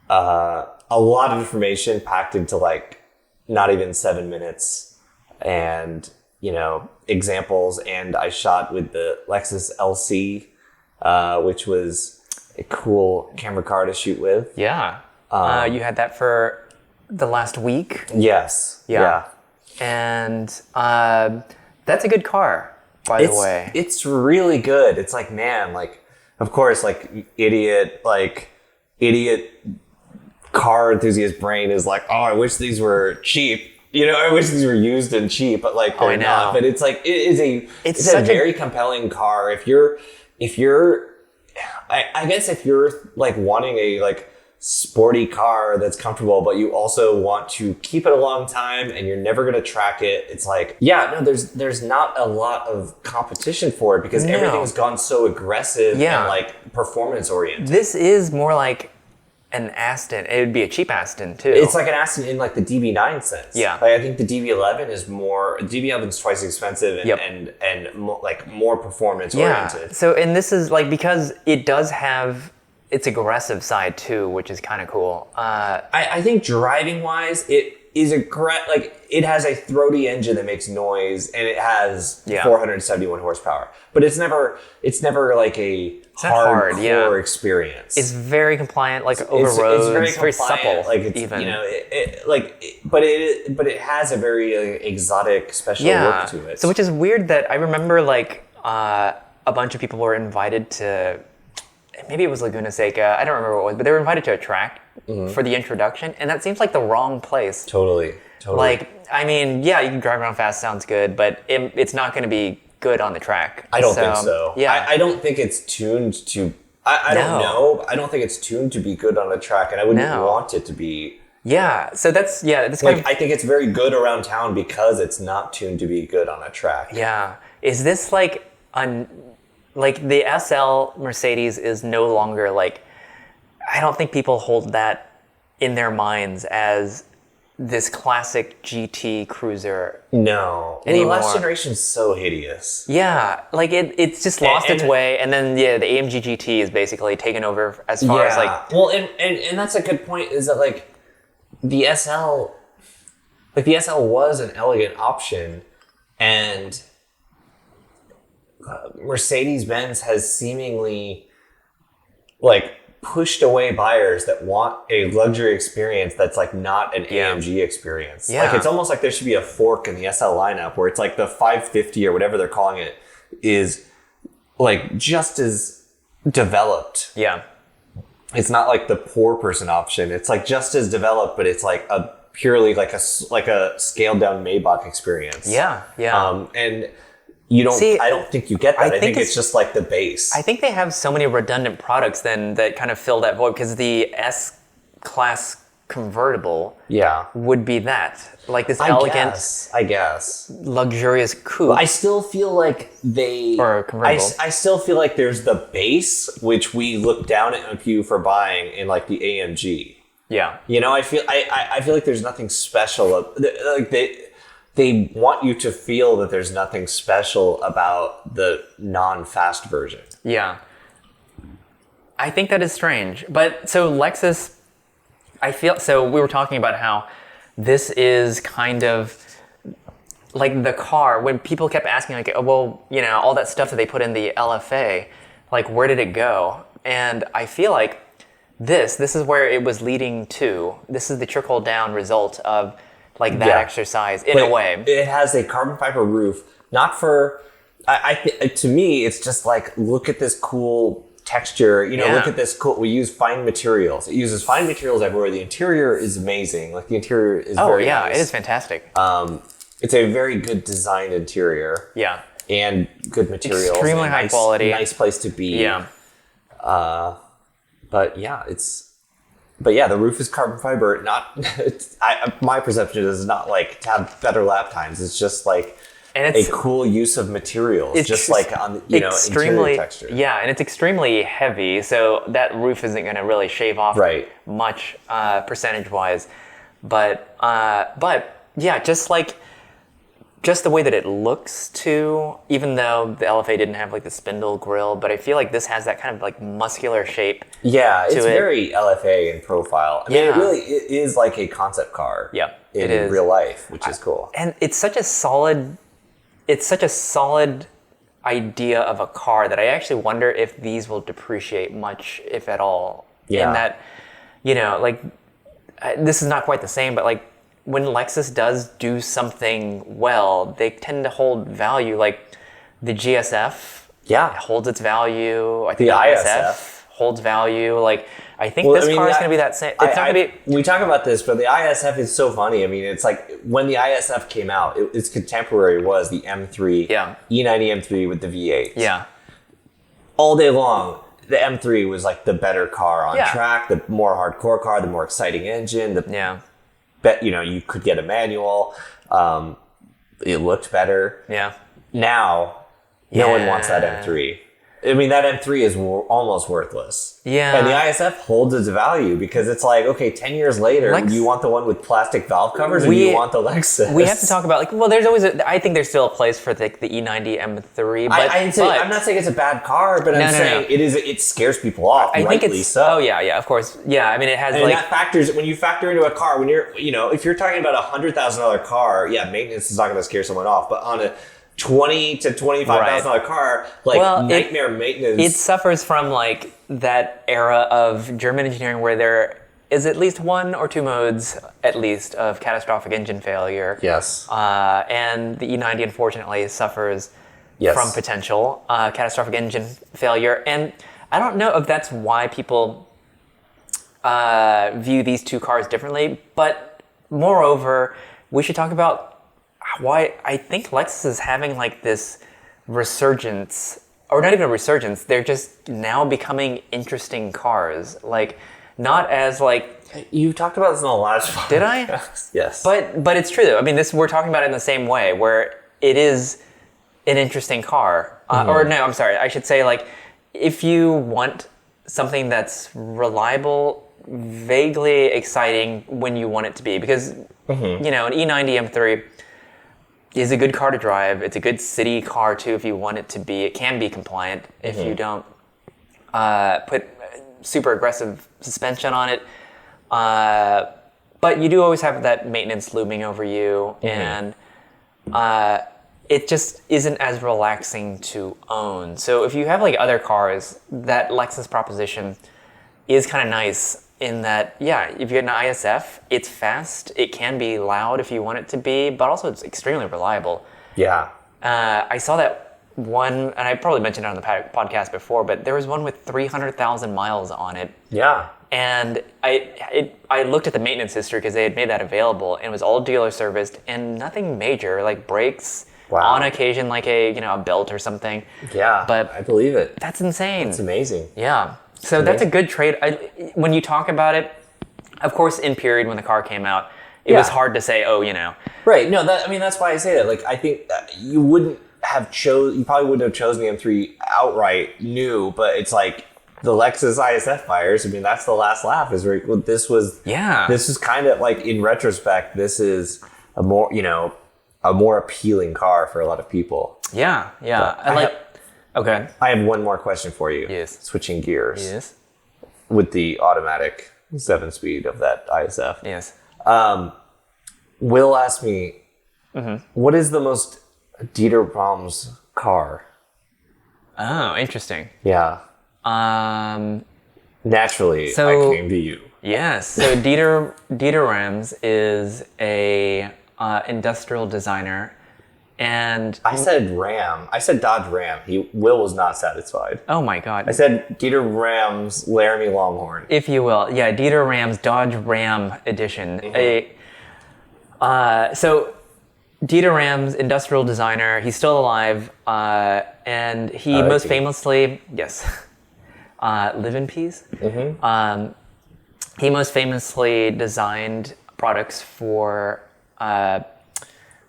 a lot of information packed into like not even 7 minutes, and examples. And I shot with the Lexus LC, which was a cool camera car to shoot with. Yeah. You had that for the last week. Yes. Yeah. And that's a good car, by the way. It's really good. It's like, man, like, of course, like idiot car enthusiast brain is like, oh, I wish these were cheap. I wish these were used and cheap, but like they're not. But it's like it's a very compelling car. If you're I guess if you're like wanting a like sporty car that's comfortable, but you also want to keep it a long time and you're never going to track it, it's like, there's not a lot of competition for it because everything's gone so aggressive and like performance oriented. This is more like an Aston. It would be a cheap Aston too. It's like an Aston in like the DB9 sense. Yeah. Like I think the DB11 is twice as expensive and more performance oriented. So, and this is like, because it does have its aggressive side too, which is kind of cool. I think driving wise, it is it has a throaty engine that makes noise, and it has 471 horsepower. But it's never like a hardcore experience. It's very compliant, like over roads. It's very supple, like it's, even. But it has a very exotic, special look to it. So, which is weird that I remember like a bunch of people were invited to. Maybe it was Laguna Seca. I don't remember what it was, but they were invited to a track for the introduction, and that seems like the wrong place. Totally. Like, I mean, yeah, you can drive around fast, sounds good, but it's not going to be good on the track. I don't think so. Yeah, I don't think it's tuned to. I don't know. I don't think it's tuned to be good on the track, and I wouldn't want it to be. Yeah. So that's I think it's very good around town because it's not tuned to be good on a track. Yeah. Is this like like the SL Mercedes is no longer like, I don't think people hold that in their minds as this classic GT cruiser. No. Anymore. The last generation is so hideous. Yeah, like it's just lost its way, and then the AMG GT is basically taken over as far as like. Well, and that's a good point. Is that like the SL was an elegant option, and Mercedes-Benz has seemingly like pushed away buyers that want a luxury experience that's like not an AMG experience. Yeah. Like it's almost like there should be a fork in the SL lineup where it's like the 550 or whatever they're calling it is like just as developed. Yeah. It's not like the poor person option. It's like just as developed, but it's like a purely like a scaled down Maybach experience. Yeah. Yeah. And you don't. See, I don't think you get that. I think it's just like the base. I think they have so many redundant products then that kind of fill that void because the S-Class convertible would be that. Like this elegant, I guess. luxurious coupe. I still feel like Or convertible. I still feel like there's the base, which we look down at you for buying in like the AMG. Yeah. You know, I feel like there's nothing special. Like they want you to feel that there's nothing special about the non-fast version. Yeah. I think that is strange. But so Lexus, so we were talking about how this is kind of like the car, when people kept asking like, oh, well, you know, all that stuff that they put in the LFA, like where did it go? And I feel like this is where it was leading to. This is the trickle down result of like that exercise in a way. It has a carbon fiber roof, not for, to me, it's just like, look at this cool texture, you know, look at this cool, we use fine materials. It uses fine materials everywhere. The interior is amazing. Like the interior is very nice. It is fantastic. It's a very good designed interior. Yeah. And good materials. Extremely high quality. Nice place to be. Yeah. But yeah, the roof is carbon fiber. My perception is not like to have better lap times. It's just like a cool use of materials. It's just like on interior texture. Yeah, and it's extremely heavy, so that roof isn't going to really shave off much percentage wise. But yeah, just the way that it looks too, even though the LFA didn't have like the spindle grille, but I feel like this has that kind of like muscular shape. Yeah, it's very LFA in profile. I mean, it is like a concept car. Yeah, in real life, which is cool. And it's such a solid idea of a car that I actually wonder if these will depreciate much, if at all. Yeah. In that, you know, like this is not quite the same, but like when Lexus does do something well, they tend to hold value. Like the GSF holds its value. I think the ISF holds value. Like I think car is going to be that same. It's not going to be. We talk about this, but the ISF is so funny. I mean, it's like when the ISF came out, its contemporary was the M3, E90 M3 with the V8. Yeah. All day long, the M3 was like the better car on track, the more hardcore car, the more exciting engine. Bet you could get a manual. It looked better. Yeah. Now, no one wants that M3. I mean, that M3 is almost worthless. Yeah. And the ISF holds its value because it's like, okay, 10 years later, do you want the one with plastic valve covers or do you want the Lexus? We have to talk about, I think there's still a place for the E90 M3. But I'm not saying it's a bad car, but I'm saying it scares people off, rightly so. Oh, yeah, of course. Yeah, I mean, it has that factors, when you factor into a car, when you're, if you're talking about a $100,000 car, maintenance is not going to scare someone off, but on a $20,000 to $25,000 car, nightmare maintenance. It suffers from like that era of German engineering where there is at least one or two modes, at least, of catastrophic engine failure. Yes. And the E90, unfortunately, suffers from potential catastrophic engine failure. And I don't know if that's why people view these two cars differently, but moreover, we should talk about why I think Lexus is having like this resurgence, or not even a resurgence, they're just now becoming interesting cars. Like, not as like... You talked about this in the last one. Did I? Yes. But it's true though. I mean, we're talking about it in the same way, where it is an interesting car. Or no, I'm sorry, I should say like, if you want something that's reliable, vaguely exciting when you want it to be, because, an E90 M3 is a good car to drive. It's a good city car too if you want it to be. It can be compliant if you don't put super aggressive suspension on it. But you do always have that maintenance looming over you, and it just isn't as relaxing to own. So if you have like other cars, that Lexus proposition is kind of nice in that, yeah, if you get an ISF, it's fast. It can be loud if you want it to be, but also it's extremely reliable. Yeah. I saw that one, and I probably mentioned it on the podcast before, but there was one with 300,000 miles on it. Yeah. And I looked at the maintenance history because they had made that available, and it was all dealer serviced and nothing major, like brakes, on occasion like a belt or something. Yeah, but I believe it. That's insane. It's amazing. Yeah. So that's a good trade. When you talk about it, of course, in period when the car came out, it was hard to say, Right. No, that's why I say that. Like, I think you probably wouldn't have chosen the M3 outright new, but it's like the Lexus ISF buyers. I mean, that's the last laugh. Is very well, this was kind of like, in retrospect, this is a more appealing car for a lot of people. Yeah. Yeah. Okay. I have one more question for you. Yes. Switching gears. Yes. With the automatic 7-speed of that ISF. Yes. Will asked me, what is the most Dieter Rams car? Oh, interesting. Yeah. Naturally, I came to you. Yes. So Dieter Rams is a industrial designer. And I said Ram. I said Dodge Ram. Will was not satisfied. Oh my God. I said Dieter Ram's Laramie Longhorn. If you will. Yeah, Dieter Ram's Dodge Ram edition. So Dieter Ram's industrial designer, he's still alive. And he most famously, live in peace. He most famously designed products for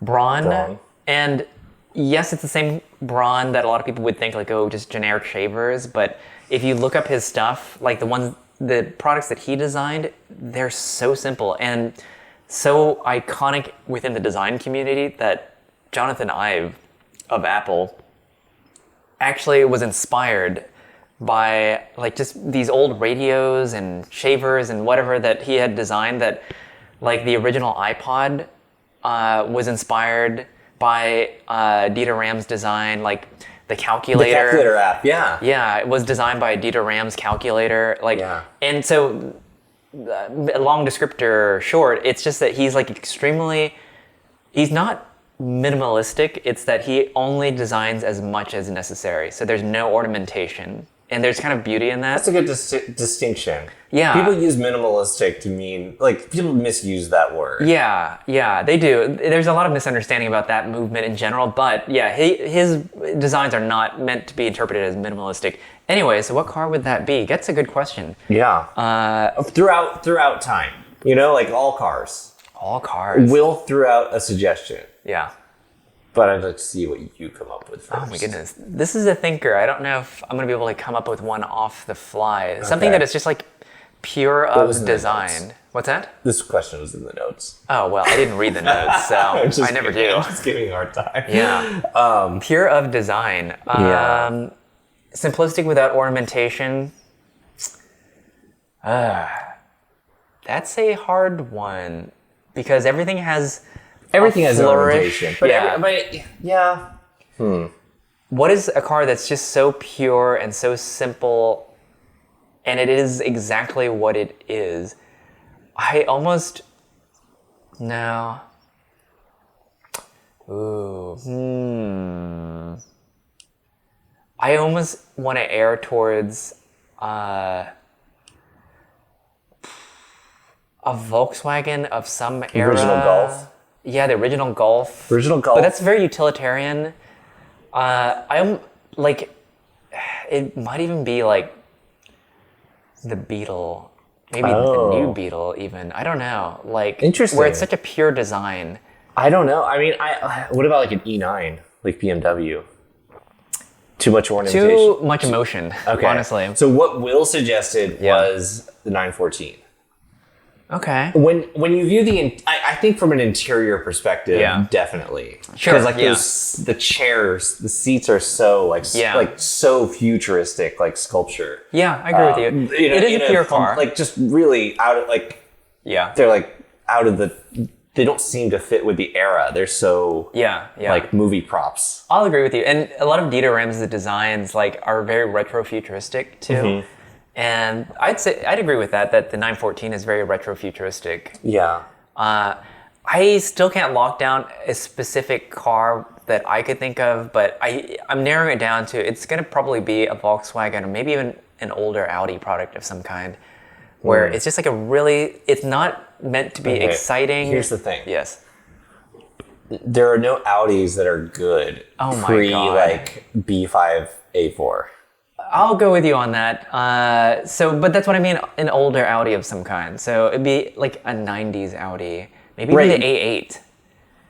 Braun. And yes, it's the same Braun that a lot of people would think, like, just generic shavers. But if you look up his stuff, like the products that he designed, they're so simple and so iconic within the design community that Jonathan Ive of Apple actually was inspired by like just these old radios and shavers and whatever that he had designed, that like the original iPod was inspired by Dieter Ram's design, like the calculator. The calculator app, yeah. Yeah, it was designed by Dieter Ram's calculator. And so, long descriptor short, it's just that he's like he's not minimalistic, it's that he only designs as much as necessary. So there's no ornamentation. And there's kind of beauty in that. That's a good distinction. Yeah. People use minimalistic to mean, like, people misuse that word. Yeah, they do. There's a lot of misunderstanding about that movement in general, but yeah, his designs are not meant to be interpreted as minimalistic. Anyway, so what car would that be? That's a good question. Yeah. Throughout time, like all cars. All cars. Will throw out a suggestion. Yeah. But I'd like to see what you come up with first. Oh my goodness. This is a thinker. I don't know if I'm going to be able to come up with one off the fly. Something that is just like pure of design. What's that? This question was in the notes. Oh, well, I didn't read the notes, so I never do. I'm just giving you a hard time. Yeah. Pure of design. Simplistic without ornamentation. That's a hard one because everything has ornamentation. What is a car that's just so pure and so simple, and it is exactly what it is? I almost... No. I almost want to err towards a Volkswagen of some era. Original Golf. Yeah, the original Golf. Original Golf. But that's very utilitarian. I'm like, it might even be like the Beetle. Maybe the new Beetle even. I don't know. Like, interesting. Where it's such a pure design. I don't know. I mean, what about like an E9, like BMW? Too much ornamentation. Too much emotion, honestly. So what Will suggested was the 914. Okay. When you view I think from an interior perspective, definitely. Sure. Because like the chairs, the seats are so like so futuristic, like sculpture. Yeah, I agree with you. It is a pure car. Like just really out of like. Yeah. They're like out of the. They don't seem to fit with the era. They're so like movie props. I'll agree with you. And a lot of Dieter Ram's designs like are very retro futuristic too. And I'd agree with that the 914 is very retro-futuristic. Yeah. I still can't lock down a specific car that I could think of, but I'm narrowing it down to it's going to probably be a Volkswagen or maybe even an older Audi product of some kind, where it's just like it's not meant to be exciting. Here's the thing. Yes. There are no Audis that are good my God. like B5 A4. I'll go with you on that. But that's what I mean, an older Audi of some kind. So it'd be like a 90s Audi, maybe even the A8.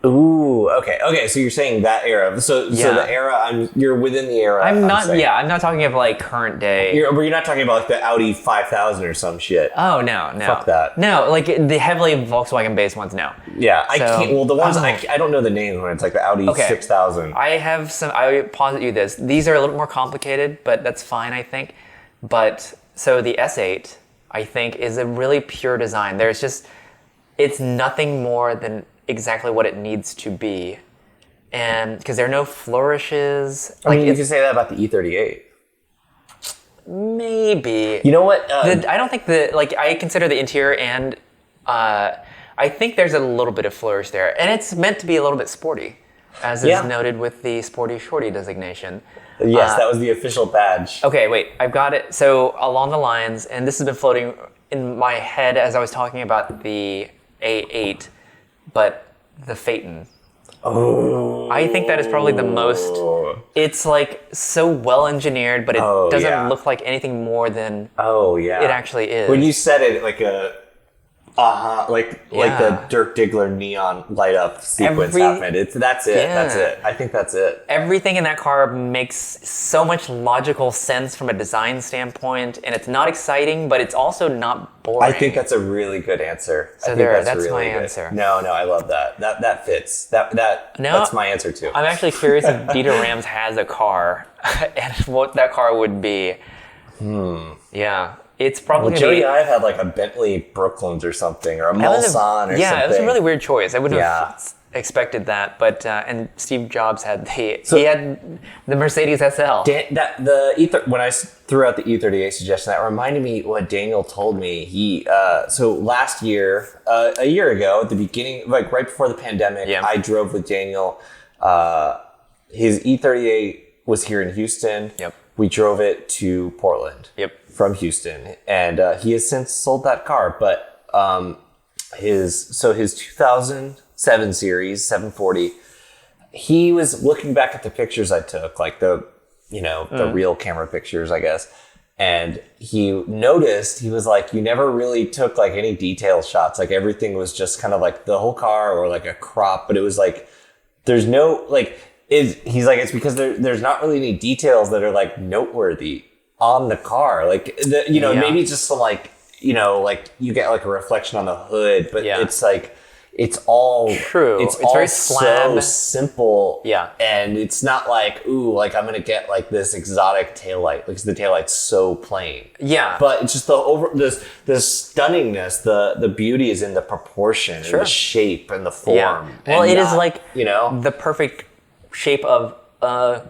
Ooh, okay. So you're saying that era. So the era, you're within the era. I'm not talking of like current day. You're not talking about like the Audi 5000 or some shit. Oh, no. Fuck that. No, like the heavily Volkswagen-based ones, no. Yeah, I can't. Well, the ones I don't know the names when it's like the Audi 6000. I posit you this. These are a little more complicated, but that's fine, I think. But so the S8, I think, is a really pure design. It's nothing more than exactly what it needs to be, and because there are no flourishes. I mean, you can say that about the E38. Maybe. You know what? I don't think I consider the interior and I think there's a little bit of flourish there, and it's meant to be a little bit sporty, as is noted with the Sporty Shorty designation. Yes, that was the official badge. Okay, wait, I've got it. So along the lines, and this has been floating in my head as I was talking about the A8. But the Phaeton. Oh. I think that is probably the most. It's like so well engineered, but it doesn't look like anything more than. Oh yeah. It actually is. When you said it like like the Dirk Diggler neon light up sequence happened. That's it. Yeah. That's it. I think that's it. Everything in that car makes so much logical sense from a design standpoint, and it's not exciting, but it's also not boring. I think that's a really good answer. So I think that's really my good. answer. No, I love that. That fits. That's my answer too. I'm actually curious if Dieter Rams has a car and what that car would be. Yeah. It's probably Jody Ive had like a Bentley Brooklands or something, or a Mulsanne or something. Yeah, it was a really weird choice. I wouldn't have expected that, but and Steve Jobs had he had the Mercedes SL. When I threw out the E38 suggestion, that reminded me what Daniel told me. So last year, a year ago, at the beginning, like right before the pandemic, I drove with Daniel. His E38 was here in Houston. Yep. We drove it to Portland. Yep. From Houston, and he has since sold that car. But his 2007 series 740, he was looking back at the pictures I took, like the real camera pictures, I guess. And he noticed, he was like, you never really took like any detail shots. Like everything was just kind of like the whole car or like a crop, but it was like, there's no like. He's like, it's because there's not really any details that are like noteworthy on the car, like maybe just some like like you get like a reflection on the hood, but it's like it's all true. It's all very so simple, and it's not like like I'm gonna get like this exotic taillight because the taillight's so plain. But it's just the stunningness, the beauty is in the proportion and the shape and the form. Well, it is like the perfect shape of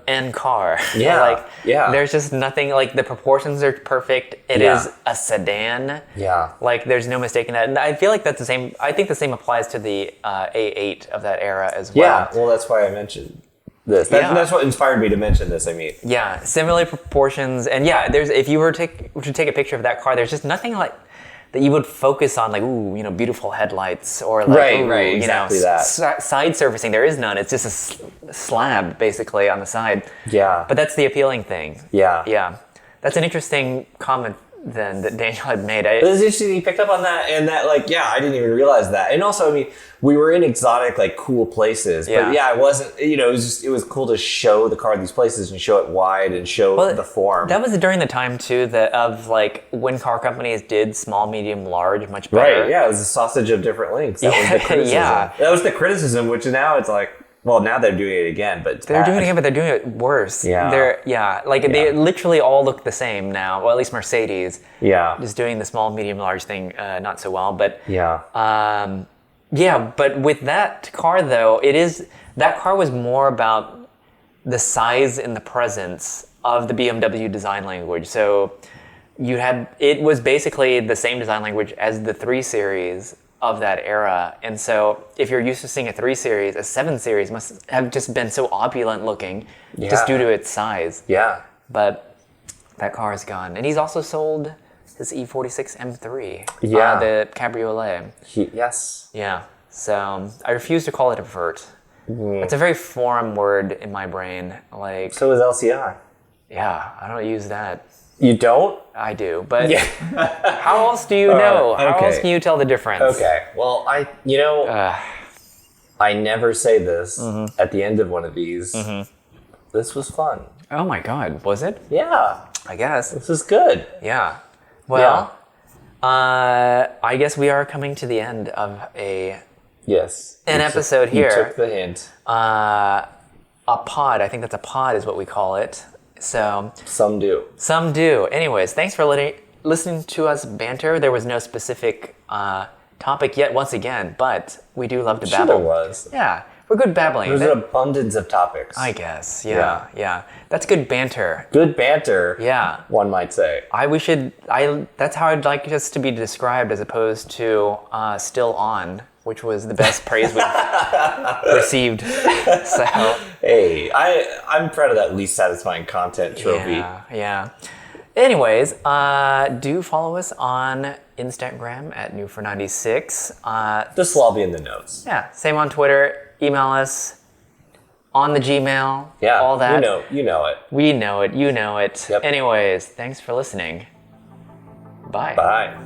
and car. There's just nothing, like the proportions are perfect. It is a sedan. Like there's no mistaking that. And I feel like that's the same. I think the same applies to the A8 of that era as well. Well, that's why I mentioned this. That's what inspired me to mention this. I mean, similar proportions, and there's if you were to take a picture of that car, there's just nothing like that you would focus on, like beautiful headlights or like exactly that side surfacing. There is none. It's just a slab basically on the side. But that's the appealing thing. That's an interesting comment then that Daniel had made. It was interesting he picked up on that, and that like I didn't even realize that. And also, I mean, we were in exotic like cool places, but it wasn't, it was cool to show the car in these places and show it wide and show the form. That was during the time too of like when car companies did small, medium, large much better. It was a sausage of different links. That was the criticism. That was the criticism, which now it's like, well, now they're doing it again, but they're doing it again, but they're doing it worse. They literally all look the same now. Well, at least Mercedes. Is doing the small, medium, large thing not so well, but but with that car though, that car was more about the size and the presence of the BMW design language. So it was basically the same design language as the 3 Series of that era. And so if you're used to seeing a 3 Series, a 7 Series must have just been so opulent looking just due to its size. Yeah. But that car is gone. And he's also sold his E46 M3. Yeah. The Cabriolet. Yes. Yeah. So I refuse to call it a vert. It's a very foreign word in my brain. Like, So is LCI. yeah, I don't use that. You don't? I do, but how else do you know? How okay. else can you tell the difference? Okay. Well, I never say this at the end of one of these. This was fun. Oh my God, was it? Yeah. I guess. This is good. Yeah. Well, I guess we are coming to the end of Yes. an episode here. You took the hint. A pod. I think that's a pod is what we call it. So Some do. some do. Anyways, thanks for listening to us banter. There was no specific topic yet, once again, but we do love to Sure babble. there was. Yeah, we're good babbling. There's an abundance of topics. I guess. Yeah. That's good banter. Good banter. Yeah. One might say. That's how I'd like us to be described as opposed to still on, which was the best praise we've received. So Hey, I'm proud of that least satisfying content trophy. yeah. Anyways, do follow us on Instagram at New496. This will all be in the notes. Yeah, same on Twitter. Email us on the Gmail. Yeah, all that. You know it. We know it. You know it. Yep. Anyways, thanks for listening. Bye. Bye.